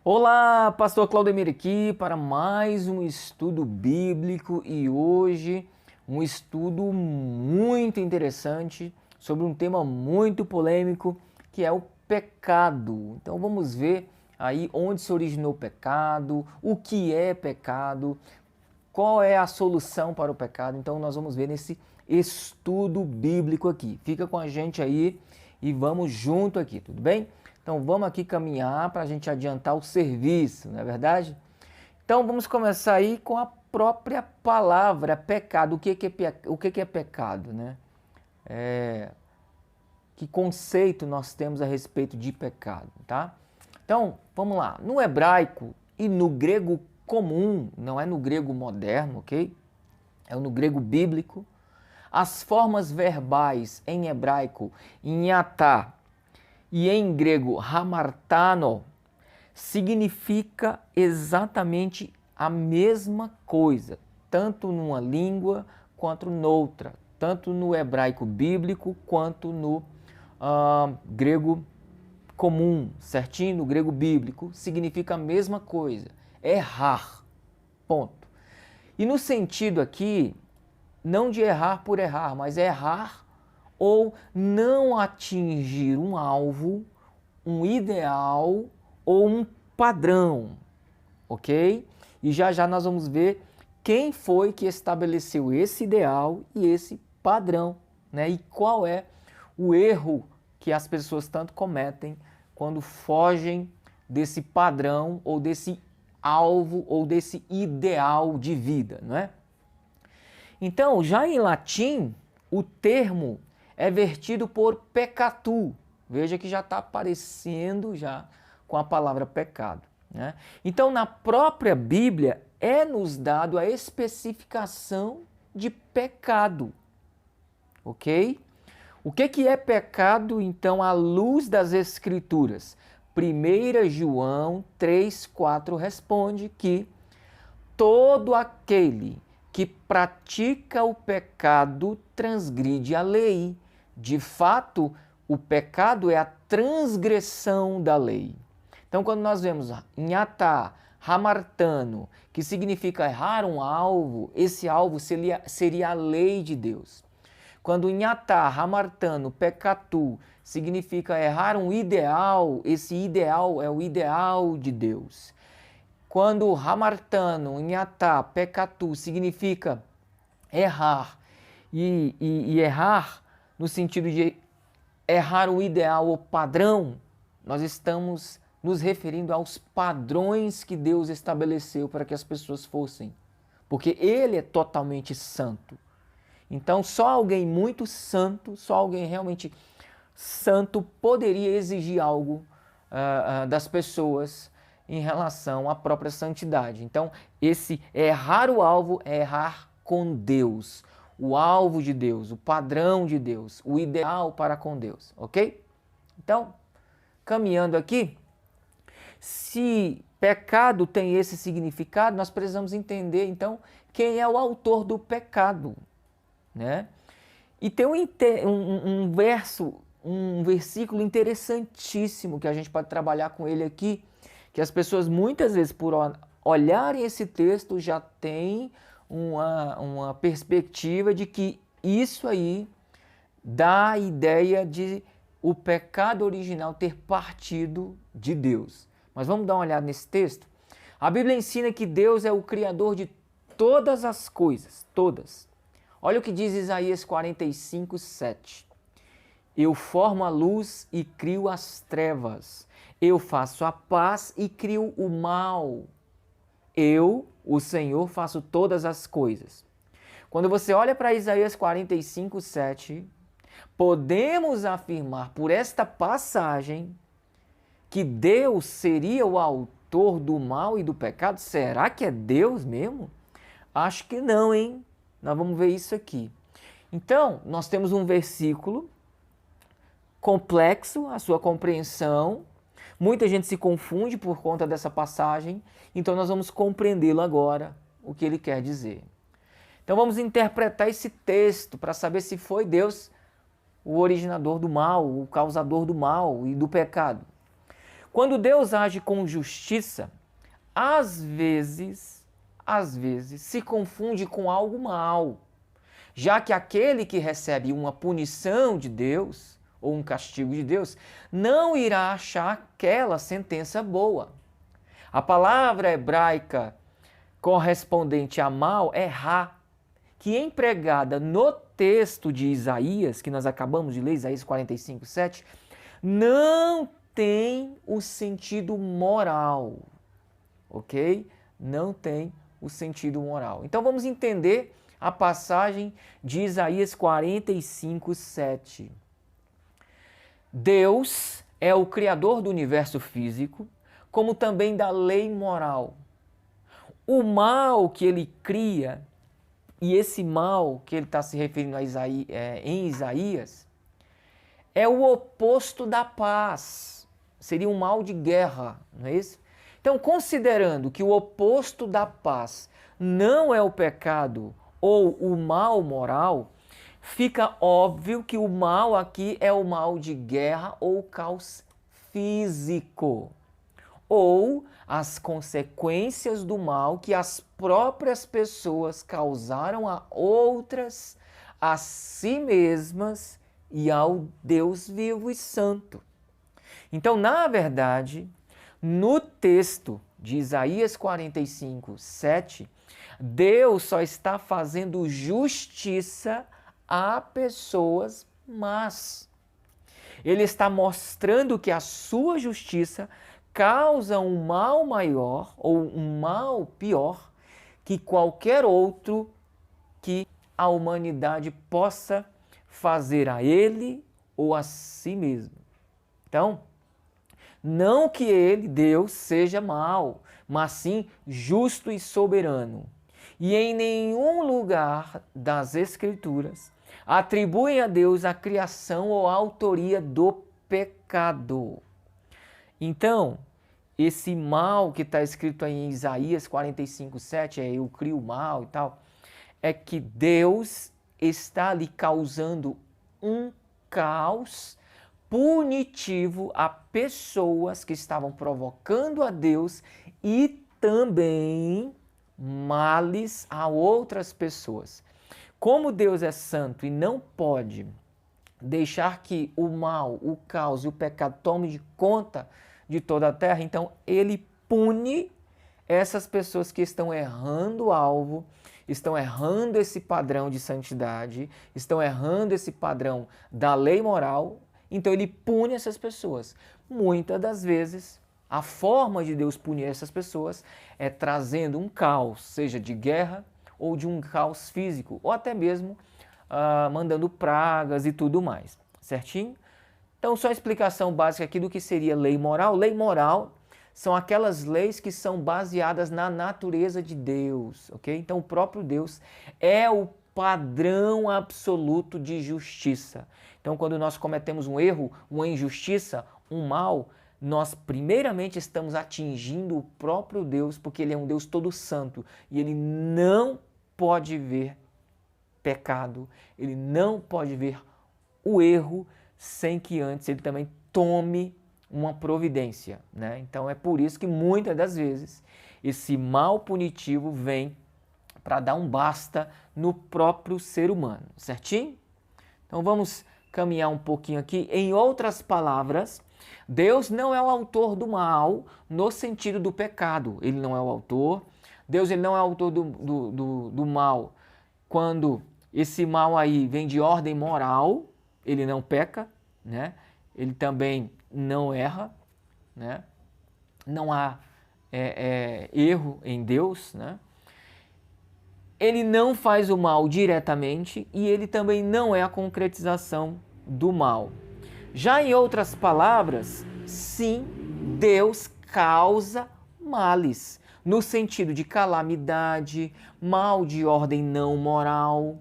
Olá, Pastor Claudemir aqui para mais um estudo bíblico e hoje um estudo muito interessante sobre um tema muito polêmico que é o pecado. Então vamos ver aí onde se originou o pecado, o que é pecado, qual é a solução para o pecado. Então nós vamos ver nesse estudo bíblico aqui. Fica com a gente aí e vamos junto aqui, tudo bem? Então vamos aqui caminhar para a gente adiantar o serviço, não é verdade? Então vamos começar aí com a própria palavra pecado. O que é pecado, né? Que conceito nós temos a respeito de pecado, tá? Então vamos lá. No hebraico e no grego comum, não é no grego moderno, ok? É no grego bíblico. As formas verbais em hebraico, em atá, e em grego hamartano, significa exatamente a mesma coisa, tanto numa língua quanto noutra, tanto no hebraico bíblico quanto no grego comum, certinho? No grego bíblico significa a mesma coisa, errar, ponto. E no sentido aqui, não de errar por errar, mas errar ou não atingir um alvo, um ideal ou um padrão, ok? E já já nós vamos ver quem foi que estabeleceu esse ideal e esse padrão, né? E qual é o erro que as pessoas tanto cometem quando fogem desse padrão ou desse alvo ou desse ideal de vida, não é? Então, já em latim, o termo é vertido por peccatu. Veja que já está aparecendo já com a palavra pecado, né? Então, na própria Bíblia, é-nos dado a especificação de pecado, ok? O que é pecado, então, à luz das Escrituras? 1 João 3,4 responde que todo aquele que pratica o pecado transgride a lei. De fato, o pecado é a transgressão da lei. Então, quando nós vemos em atá, hamartano, que significa errar um alvo, esse alvo seria a lei de Deus. Quando em atá, hamartano, peccatu, significa errar um ideal, esse ideal é o ideal de Deus. Quando hamartano, em atá, peccatu, significa errar, e errar no sentido de errar o ideal ou padrão, nós estamos nos referindo aos padrões que Deus estabeleceu para que as pessoas fossem. Porque Ele é totalmente santo. Então só alguém muito santo, só alguém realmente santo poderia exigir algo das pessoas em relação à própria santidade. Então, esse errar o alvo é errar com Deus, o alvo de Deus, o padrão de Deus, o ideal para com Deus, ok? Então, caminhando aqui, se pecado tem esse significado, nós precisamos entender, então, quem é o autor do pecado, né? E tem um versículo interessantíssimo que a gente pode trabalhar com ele aqui, que as pessoas muitas vezes por olharem esse texto já têm uma perspectiva de que isso aí dá a ideia de o pecado original ter partido de Deus. Mas vamos dar uma olhada nesse texto? A Bíblia ensina que Deus é o Criador de todas as coisas, todas. Olha o que diz Isaías 45, 7. Eu formo a luz e crio as trevas. Eu faço a paz e crio o mal. Eu, o Senhor, faço todas as coisas. Quando você olha para Isaías 45, 7, podemos afirmar por esta passagem que Deus seria o autor do mal e do pecado? Será que é Deus mesmo? Acho que não, hein? Nós vamos ver isso aqui. Então, nós temos um versículo complexo, a sua compreensão. Muita gente se confunde por conta dessa passagem, então nós vamos compreendê-lo agora, o que ele quer dizer. Então vamos interpretar esse texto para saber se foi Deus o originador do mal, o causador do mal e do pecado. Quando Deus age com justiça, às vezes se confunde com algo mal, já que aquele que recebe uma punição de Deus ou um castigo de Deus não irá achar aquela sentença boa. A palavra hebraica correspondente a mal é ra, que empregada no texto de Isaías, que nós acabamos de ler, Isaías 45, 7, não tem o sentido moral, ok? Não tem o sentido moral. Então vamos entender a passagem de Isaías 45, 7. Deus é o criador do universo físico, como também da lei moral. O mal que ele cria, e esse mal que ele está se referindo a em Isaías, é o oposto da paz. Seria um mal de guerra, não é isso? Então, considerando que o oposto da paz não é o pecado ou o mal moral, fica óbvio que o mal aqui é o mal de guerra ou caos físico, ou as consequências do mal que as próprias pessoas causaram a outras, a si mesmas e ao Deus vivo e santo. Então, na verdade, no texto de Isaías 45, 7, Deus só está fazendo justiça a pessoas más. Ele está mostrando que a sua justiça causa um mal maior ou um mal pior que qualquer outro que a humanidade possa fazer a ele ou a si mesmo. Então, não que ele, Deus, seja mau, mas sim justo e soberano. E em nenhum lugar das Escrituras atribuem a Deus a criação ou a autoria do pecado. Então, esse mal que está escrito aí em Isaías 45, 7, eu crio o mal e tal, é que Deus está ali causando um caos punitivo a pessoas que estavam provocando a Deus e também males a outras pessoas. Como Deus é santo e não pode deixar que o mal, o caos e o pecado tome de conta de toda a terra, então ele pune essas pessoas que estão errando o alvo, estão errando esse padrão de santidade, estão errando esse padrão da lei moral, então ele pune essas pessoas. Muitas das vezes, a forma de Deus punir essas pessoas é trazendo um caos, seja de guerra ou de um caos físico, ou até mesmo mandando pragas e tudo mais, certinho? Então, só a explicação básica aqui do que seria lei moral. Lei moral são aquelas leis que são baseadas na natureza de Deus, ok? Então, o próprio Deus é o padrão absoluto de justiça. Então, quando nós cometemos um erro, uma injustiça, um mal, nós primeiramente estamos atingindo o próprio Deus, porque Ele é um Deus todo santo e Ele não pode ver pecado, Ele não pode ver o erro sem que antes Ele também tome uma providência, né? Então é por isso que muitas das vezes esse mal punitivo vem para dar um basta no próprio ser humano, certinho? Então vamos caminhar um pouquinho aqui. Em outras palavras, Deus não é o autor do mal no sentido do pecado. Ele não é o autor. Deus ele não é o autor do mal quando esse mal aí vem de ordem moral. Ele não peca, né? Ele também não erra, né? Não há erro em Deus, né? Ele não faz o mal diretamente e ele também não é a concretização do mal. Já em outras palavras, sim, Deus causa males, no sentido de calamidade, mal de ordem não moral,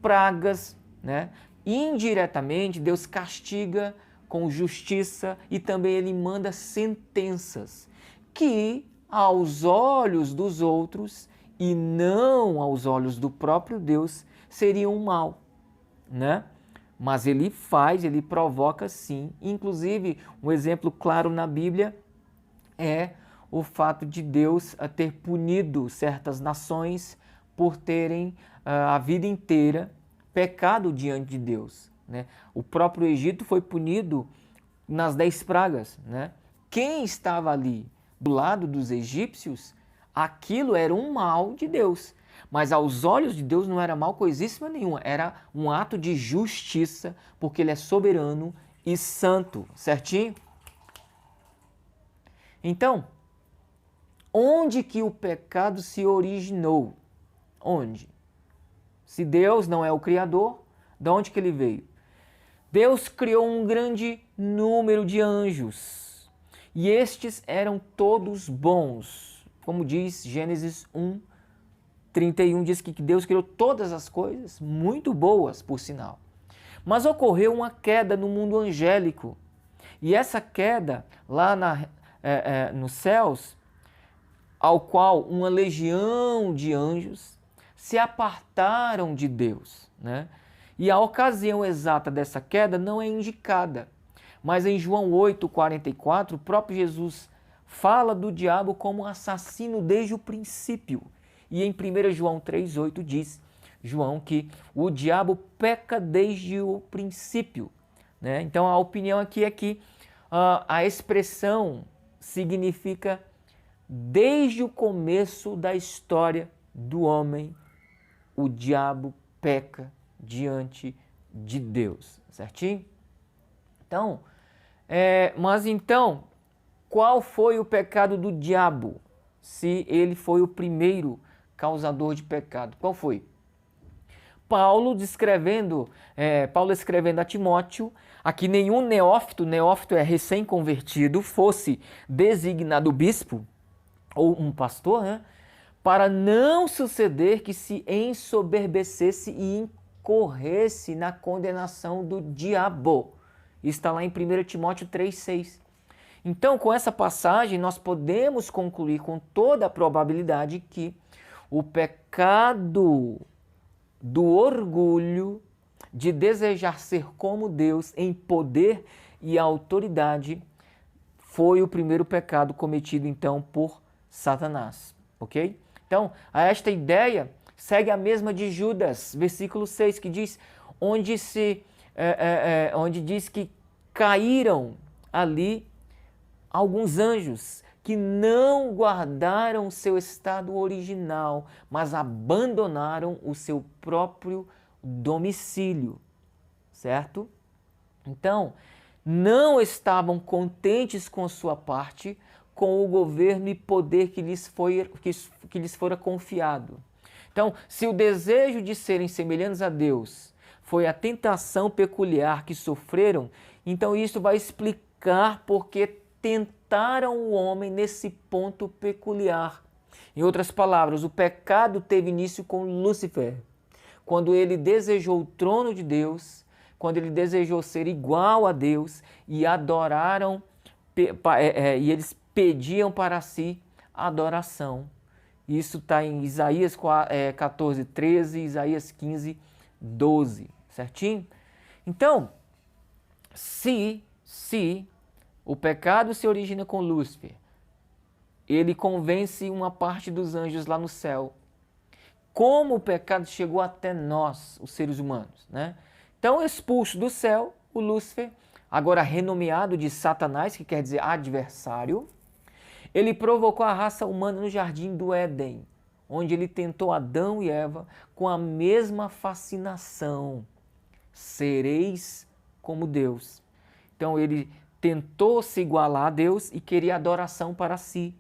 pragas, né? Indiretamente, Deus castiga com justiça e também ele manda sentenças que, aos olhos dos outros e não aos olhos do próprio Deus, seriam um mal, né? Mas ele faz, ele provoca sim. Inclusive, um exemplo claro na Bíblia é o fato de Deus ter punido certas nações por terem a vida inteira pecado diante de Deus, né? O próprio Egito foi punido nas 10 pragas, né? Quem estava ali do lado dos egípcios, aquilo era um mal de Deus. Mas aos olhos de Deus não era mal coisíssima nenhuma, era um ato de justiça, porque Ele é soberano e santo, certinho? Então, onde que o pecado se originou? Onde? Se Deus não é o Criador, de onde que ele veio? Deus criou um grande número de anjos, e estes eram todos bons. Como diz Gênesis 1:31, diz que Deus criou todas as coisas muito boas, por sinal. Mas ocorreu uma queda no mundo angélico, e essa queda lá nos céus, ao qual uma legião de anjos se apartaram de Deus, né? E a ocasião exata dessa queda não é indicada, mas em João 8:44, o próprio Jesus fala do diabo como assassino desde o princípio. E em 1 João 3:8 diz João que o diabo peca desde o princípio, né? Então a opinião aqui é que a expressão significa desde o começo da história do homem, o diabo peca diante de Deus, certinho? Então, mas então, qual foi o pecado do diabo? Se ele foi o primeiro causador de pecado, qual foi? Paulo escrevendo a Timóteo, a que nenhum neófito é recém-convertido, fosse designado bispo, ou um pastor, né? Para não suceder que se ensoberbecesse e incorresse na condenação do diabo. Isso está lá em 1 Timóteo 3:6. Então, com essa passagem, nós podemos concluir com toda a probabilidade que o pecado do orgulho, de desejar ser como Deus em poder e autoridade, foi o primeiro pecado cometido, então, por Satanás, ok? Então, esta ideia segue a mesma de Judas, versículo 6, que diz, onde diz que caíram ali alguns anjos que não guardaram seu estado original, mas abandonaram o seu próprio domicílio, certo? Então, não estavam contentes com sua parte, com o governo e poder que lhes fora confiado. Então, se o desejo de serem semelhantes a Deus foi a tentação peculiar que sofreram, então isso vai explicar porque tentaram o homem nesse ponto peculiar. Em outras palavras, o pecado teve início com Lúcifer, quando ele desejou o trono de Deus, quando ele desejou ser igual a Deus e adoraram, e eles pediam para si adoração. Isso está em Isaías 14:13, Isaías 15:12, certinho? Então, se o pecado se origina com Lúcifer, ele convence uma parte dos anjos lá no céu. Como o pecado chegou até nós, os seres humanos, né? Então, expulso do céu, o Lúcifer, agora renomeado de Satanás, que quer dizer adversário, ele provocou a raça humana no jardim do Éden, onde ele tentou Adão e Eva com a mesma fascinação. Sereis como Deus. Então ele tentou se igualar a Deus e queria adoração para si.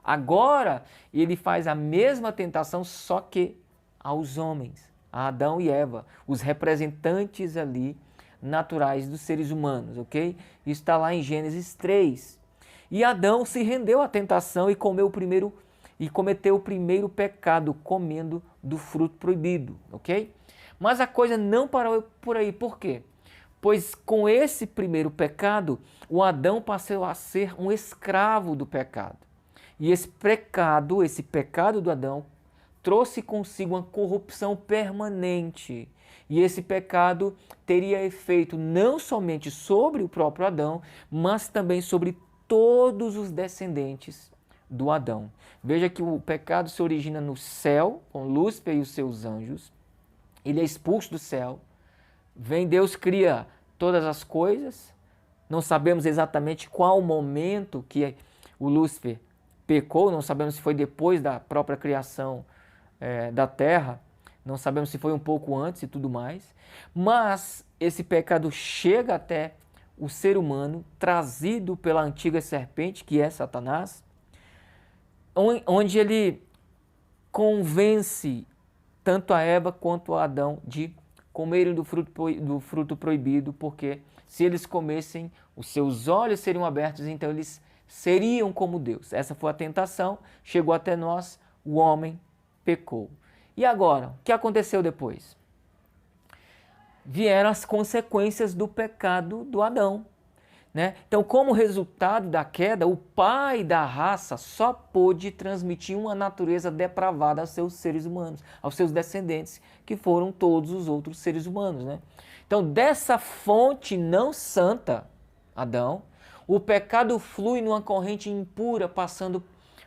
Agora ele faz a mesma tentação, só que aos homens, a Adão e Eva, os representantes ali naturais dos seres humanos, ok? Isso está lá em Gênesis 3. E Adão se rendeu à tentação e cometeu o primeiro pecado, comendo do fruto proibido, ok? Mas a coisa não parou por aí. Por quê? Pois com esse primeiro pecado, o Adão passou a ser um escravo do pecado. E esse pecado do Adão, trouxe consigo uma corrupção permanente. E esse pecado teria efeito não somente sobre o próprio Adão, mas também sobre todos os descendentes do Adão. Veja que o pecado se origina no céu, com Lúcifer e os seus anjos. Ele é expulso do céu. Vem Deus, cria todas as coisas. Não sabemos exatamente qual o momento que o Lúcifer pecou, não sabemos se foi depois da própria criação da terra, não sabemos se foi um pouco antes e tudo mais, mas esse pecado chega até o ser humano, trazido pela antiga serpente, que é Satanás, onde ele convence tanto a Eva quanto a Adão de comerem do fruto proibido, porque se eles comessem, os seus olhos seriam abertos, então eles seriam como Deus. Essa foi a tentação, chegou até nós, o homem pecou. E agora, o que aconteceu depois? Vieram as consequências do pecado do Adão, né? Então, como resultado da queda, o pai da raça só pôde transmitir uma natureza depravada aos seus seres humanos, aos seus descendentes, que foram todos os outros seres humanos, né? Então, dessa fonte não santa, Adão, o pecado flui numa corrente impura, passando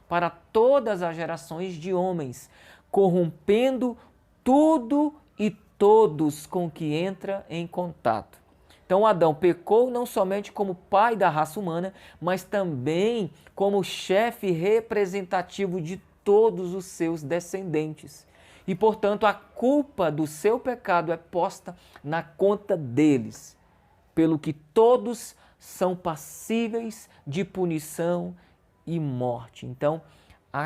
para todas as gerações de homens, corrompendo tudo e todos com que entra em contato. Então Adão pecou não somente como pai da raça humana, mas também como chefe representativo de todos os seus descendentes. E, portanto, a culpa do seu pecado é posta na conta deles, pelo que todos são passíveis de punição e morte. Então,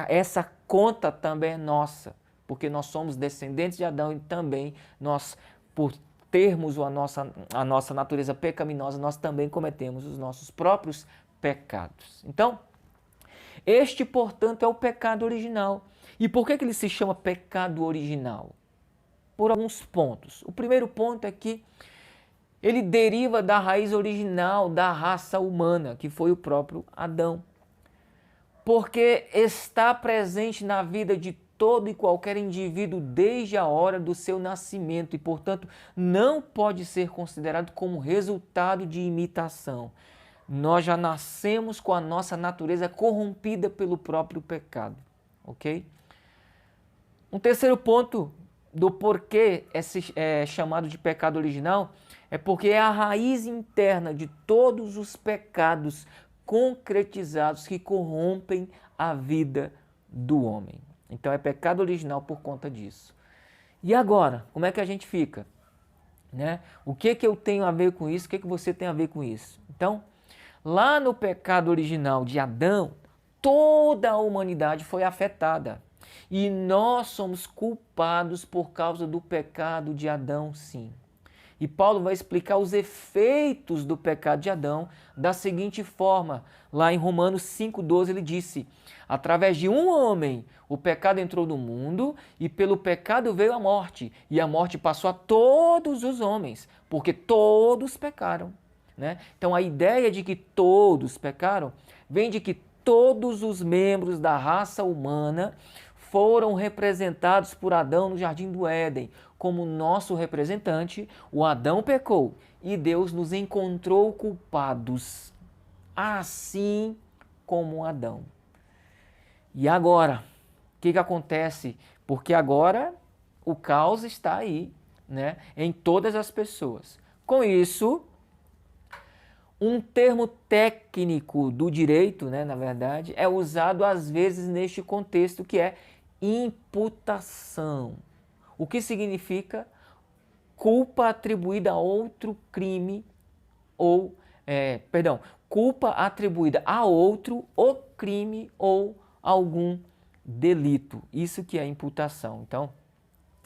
essa conta também é nossa, porque nós somos descendentes de Adão e também nós, por termos a nossa natureza pecaminosa, nós também cometemos os nossos próprios pecados. Então, este, portanto, é o pecado original. E por que ele se chama pecado original? Por alguns pontos. O primeiro ponto é que ele deriva da raiz original da raça humana, que foi o próprio Adão. Porque está presente na vida de todo e qualquer indivíduo desde a hora do seu nascimento e, portanto, não pode ser considerado como resultado de imitação. Nós já nascemos com a nossa natureza corrompida pelo próprio pecado, ok? Um terceiro ponto do porquê é chamado de pecado original é porque é a raiz interna de todos os pecados concretizados que corrompem a vida do homem. Então é pecado original por conta disso. E agora, como é que a gente fica? Né? O que eu tenho a ver com isso? O que você tem a ver com isso? Então, lá no pecado original de Adão, toda a humanidade foi afetada. E nós somos culpados por causa do pecado de Adão, sim. E Paulo vai explicar os efeitos do pecado de Adão da seguinte forma. Lá em Romanos 5,12 ele disse: através de um homem o pecado entrou no mundo e pelo pecado veio a morte. E a morte passou a todos os homens, porque todos pecaram. Né? Então a ideia de que todos pecaram vem de que todos os membros da raça humana foram representados por Adão no Jardim do Éden. Como nosso representante, o Adão pecou e Deus nos encontrou culpados, assim como Adão. E agora, o que acontece? Porque agora o caos está aí, né, em todas as pessoas. Com isso, um termo técnico do direito, né, na verdade, é usado às vezes neste contexto, que é imputação. O que significa culpa atribuída a outro crime ou, culpa atribuída a outro o crime ou algum delito. Isso que é imputação. Então,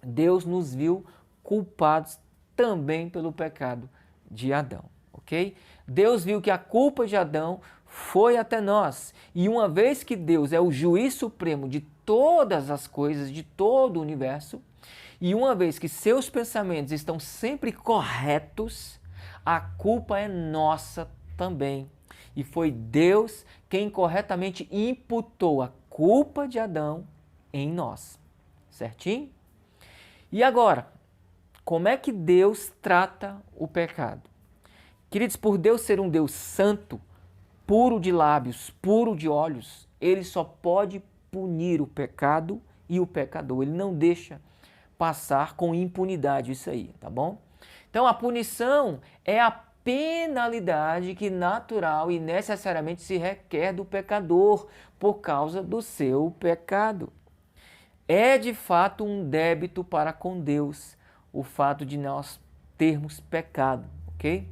Deus nos viu culpados também pelo pecado de Adão, ok? Deus viu que a culpa de Adão foi até nós. E uma vez que Deus é o juiz supremo de todas as coisas, de todo o universo, e uma vez que seus pensamentos estão sempre corretos, a culpa é nossa também. E foi Deus quem corretamente imputou a culpa de Adão em nós, certinho? E agora, como é que Deus trata o pecado? Queridos, por Deus ser um Deus santo, puro de lábios, puro de olhos, Ele só pode punir o pecado e o pecador. Ele não deixa passar com impunidade isso aí, tá bom? Então a punição é a penalidade que natural e necessariamente se requer do pecador por causa do seu pecado. É de fato um débito para com Deus o fato de nós termos pecado, ok?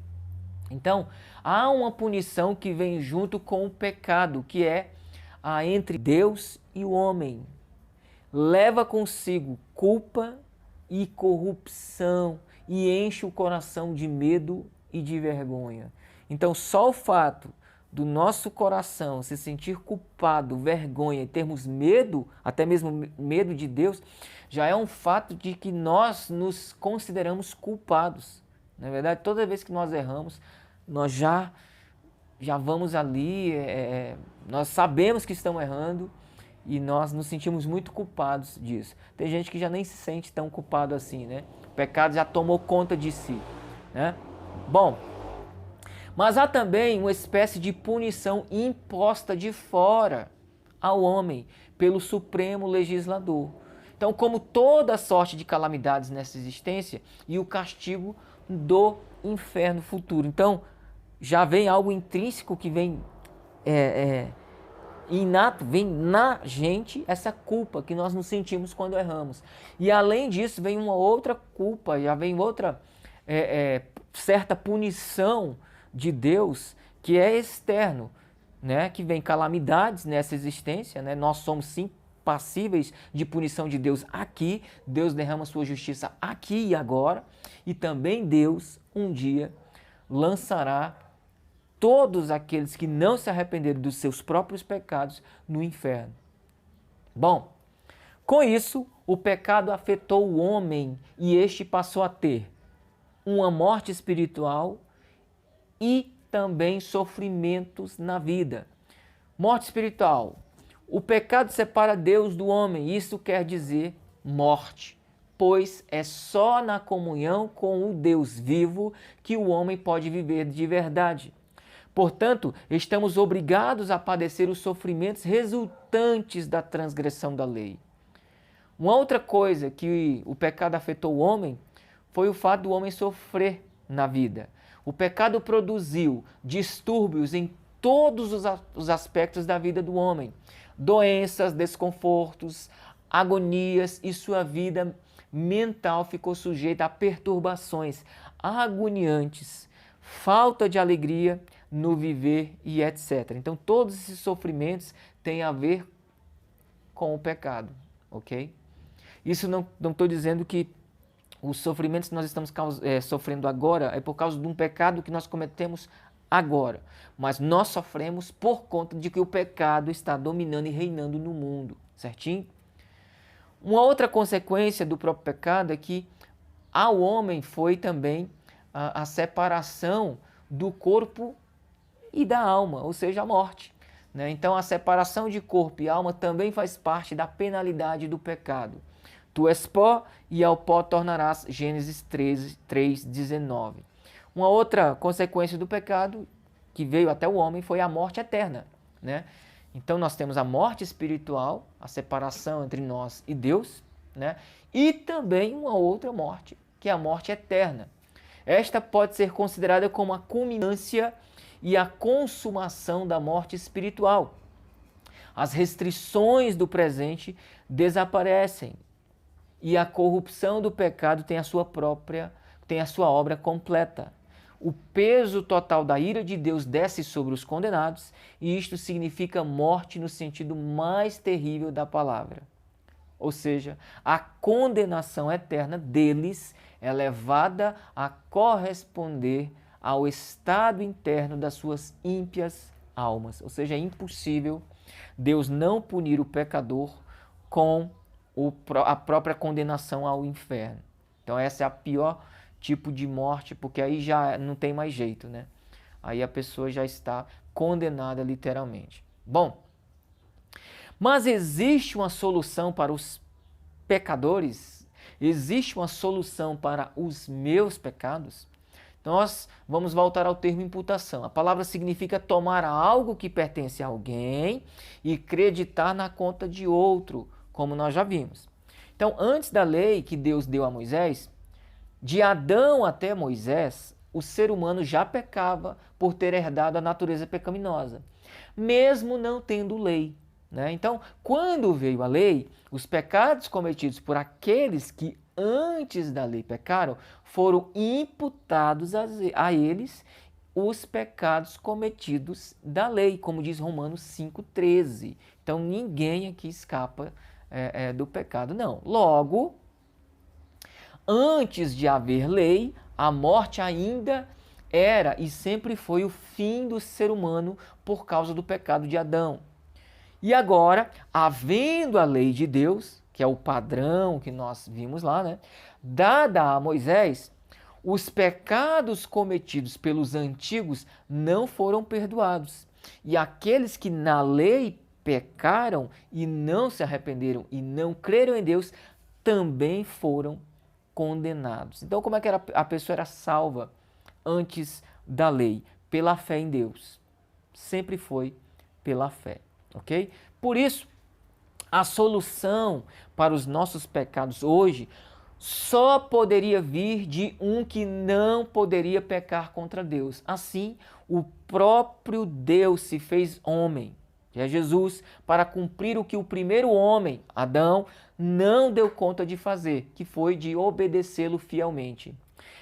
Então, há uma punição que vem junto com o pecado, que é a entre Deus e o homem. Leva consigo culpa e corrupção e enche o coração de medo e de vergonha. Então, só o fato do nosso coração se sentir culpado, vergonha e termos medo, até mesmo medo de Deus, já é um fato de que nós nos consideramos culpados. Na verdade, toda vez que nós erramos, nós já vamos ali, nós sabemos que estamos errando e nós nos sentimos muito culpados disso. Tem gente que já nem se sente tão culpado assim, né? O pecado já tomou conta de si, né? Bom, mas há também uma espécie de punição imposta de fora ao homem pelo Supremo Legislador. Então, como toda sorte de calamidades nessa existência e o castigo do inferno futuro. Então, já vem algo intrínseco que vem inato, vem na gente essa culpa que nós nos sentimos quando erramos. E além disso, vem uma outra culpa, já vem outra certa punição de Deus que é externo, né? Que vem calamidades nessa existência, né? Nós somos sim passíveis de punição de Deus aqui, Deus derrama sua justiça aqui e agora, e também Deus um dia lançará todos aqueles que não se arrependeram dos seus próprios pecados no inferno. Bom, com isso, o pecado afetou o homem e este passou a ter uma morte espiritual e também sofrimentos na vida. Morte espiritual. O pecado separa Deus do homem, isso quer dizer morte, pois é só na comunhão com o Deus vivo que o homem pode viver de verdade. Portanto, estamos obrigados a padecer os sofrimentos resultantes da transgressão da lei. Uma outra coisa que o pecado afetou o homem foi o fato do homem sofrer na vida. O pecado produziu distúrbios em todos os aspectos da vida do homem. Doenças, desconfortos, agonias, e sua vida mental ficou sujeita a perturbações agoniantes, falta de alegria no viver e etc. Então, todos esses sofrimentos têm a ver com o pecado, ok? Isso não estou dizendo que os sofrimentos que nós estamos sofrendo agora é por causa de um pecado que nós cometemos agora, mas nós sofremos por conta de que o pecado está dominando e reinando no mundo, certinho? Uma outra consequência do próprio pecado é que ao homem foi também a separação do corpo e da alma, ou seja, a morte, né? Então a separação de corpo e alma também faz parte da penalidade do pecado. Tu és pó e ao pó tornarás, Gênesis 3:19. Uma outra consequência do pecado que veio até o homem foi a morte eterna, né? Então nós temos a morte espiritual, a separação entre nós e Deus, né? E também uma outra morte, que é a morte eterna. Esta pode ser considerada como a culminância e a consumação da morte espiritual. As restrições do presente desaparecem e a corrupção do pecado tem a sua obra completa. O peso total da ira de Deus desce sobre os condenados, e isto significa morte no sentido mais terrível da palavra. Ou seja, a condenação eterna deles é levada a corresponder ao estado interno das suas ímpias almas. Ou seja, é impossível Deus não punir o pecador com a própria condenação ao inferno. Então essa é a pior tipo de morte, porque aí já não tem mais jeito, né? Aí a pessoa já está condenada literalmente. Bom, mas existe uma solução para os pecadores? Existe uma solução para os meus pecados? Nós vamos voltar ao termo imputação. A palavra significa tomar algo que pertence a alguém e acreditar na conta de outro, como nós já vimos. Então, antes da lei que Deus deu a Moisés, de Adão até Moisés, o ser humano já pecava por ter herdado a natureza pecaminosa, mesmo não tendo lei, né? Então, quando veio a lei, os pecados cometidos por aqueles que antes da lei pecaram, foram imputados a eles os pecados cometidos da lei, como diz Romanos 5,13. Então, ninguém aqui escapa do pecado, não. Logo, antes de haver lei, a morte ainda era e sempre foi o fim do ser humano por causa do pecado de Adão. E agora, havendo a lei de Deus, que é o padrão que nós vimos lá, né, dada a Moisés, os pecados cometidos pelos antigos não foram perdoados. E aqueles que na lei pecaram e não se arrependeram e não creram em Deus, também foram condenados. Então, como é que a pessoa era salva antes da lei? Pela fé em Deus. Sempre foi pela fé, ok? Por isso, a solução para os nossos pecados hoje só poderia vir de um que não poderia pecar contra Deus. Assim, o próprio Deus se fez homem, que é Jesus, para cumprir o que o primeiro homem, Adão, não deu conta de fazer, que foi de obedecê-lo fielmente.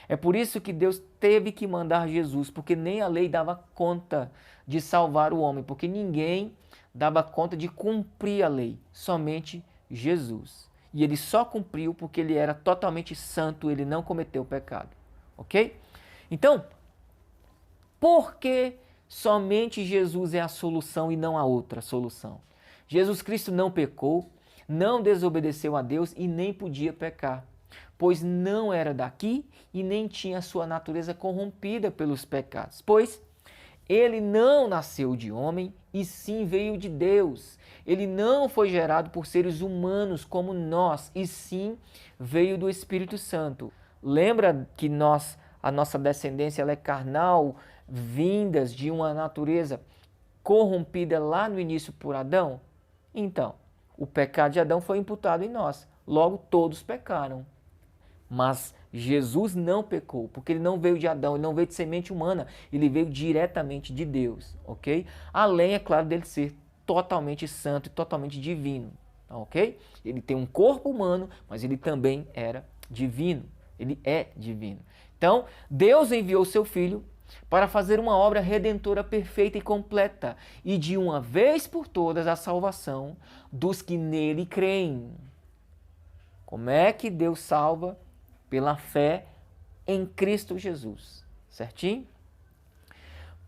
É por isso que Deus teve que mandar Jesus, porque nem a lei dava conta de salvar o homem, porque ninguém dava conta de cumprir a lei, somente Jesus. E ele só cumpriu porque ele era totalmente santo, ele não cometeu pecado, ok? Então, por que somente Jesus é a solução e não a outra solução? Jesus Cristo não pecou, não desobedeceu a Deus e nem podia pecar, pois não era daqui e nem tinha sua natureza corrompida pelos pecados, pois ele não nasceu de homem e sim veio de Deus. Ele não foi gerado por seres humanos como nós e sim veio do Espírito Santo. Lembra que a nossa descendência ela é carnal, vindas de uma natureza corrompida lá no início por Adão? Então, o pecado de Adão foi imputado em nós. Logo, todos pecaram. Mas Jesus não pecou, porque ele não veio de Adão, ele não veio de semente humana, ele veio diretamente de Deus, ok? Além, é claro, dele ser totalmente santo e totalmente divino, ok? Ele tem um corpo humano, mas ele também era divino, ele é divino. Então, Deus enviou seu Filho para fazer uma obra redentora perfeita e completa, e de uma vez por todas a salvação dos que nele creem. Como é que Deus salva? Pela fé em Cristo Jesus, certinho?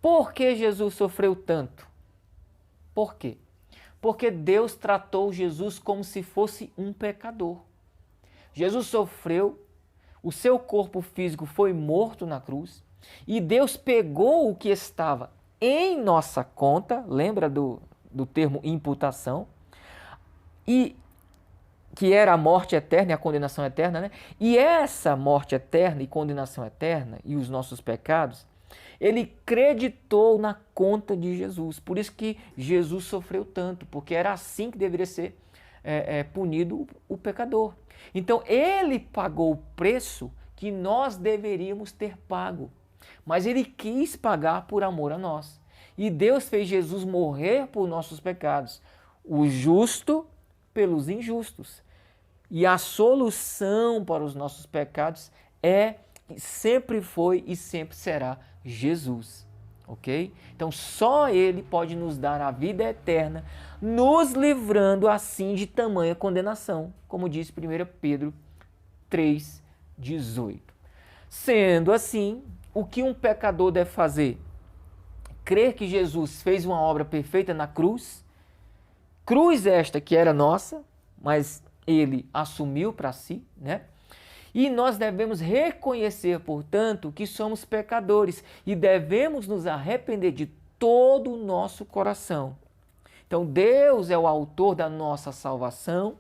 Por que Jesus sofreu tanto? Por quê? Porque Deus tratou Jesus como se fosse um pecador. Jesus sofreu, o seu corpo físico foi morto na cruz, e Deus pegou o que estava em nossa conta, lembra do termo imputação, e que era a morte eterna e a condenação eterna, né? E essa morte eterna e condenação eterna e os nossos pecados, ele creditou na conta de Jesus. Por isso que Jesus sofreu tanto, porque era assim que deveria ser punido o pecador. Então, ele pagou o preço que nós deveríamos ter pago, mas ele quis pagar por amor a nós. E Deus fez Jesus morrer por nossos pecados, o justo pelos injustos. E a solução para os nossos pecados sempre foi e sempre será Jesus, ok? Então só Ele pode nos dar a vida eterna, nos livrando assim de tamanha condenação, como diz 1 Pedro 3,18. Sendo assim, o que um pecador deve fazer? Crer que Jesus fez uma obra perfeita na cruz, cruz esta que era nossa, mas ele assumiu para si, né? E nós devemos reconhecer, portanto, que somos pecadores e devemos nos arrepender de todo o nosso coração. Então, Deus é o autor da nossa salvação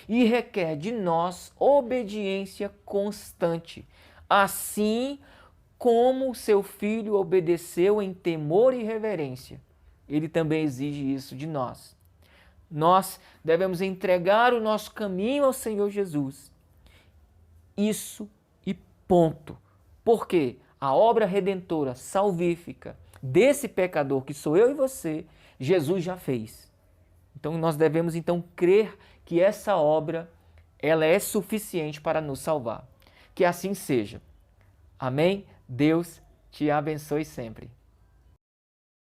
e requer de nós obediência constante, assim como seu filho obedeceu em temor e reverência. Ele também exige isso de nós. Nós devemos entregar o nosso caminho ao Senhor Jesus. Isso e ponto. Porque a obra redentora, salvífica desse pecador que sou eu e você, Jesus já fez. Então nós devemos crer que essa obra ela é suficiente para nos salvar. Que assim seja. Amém? Deus te abençoe sempre.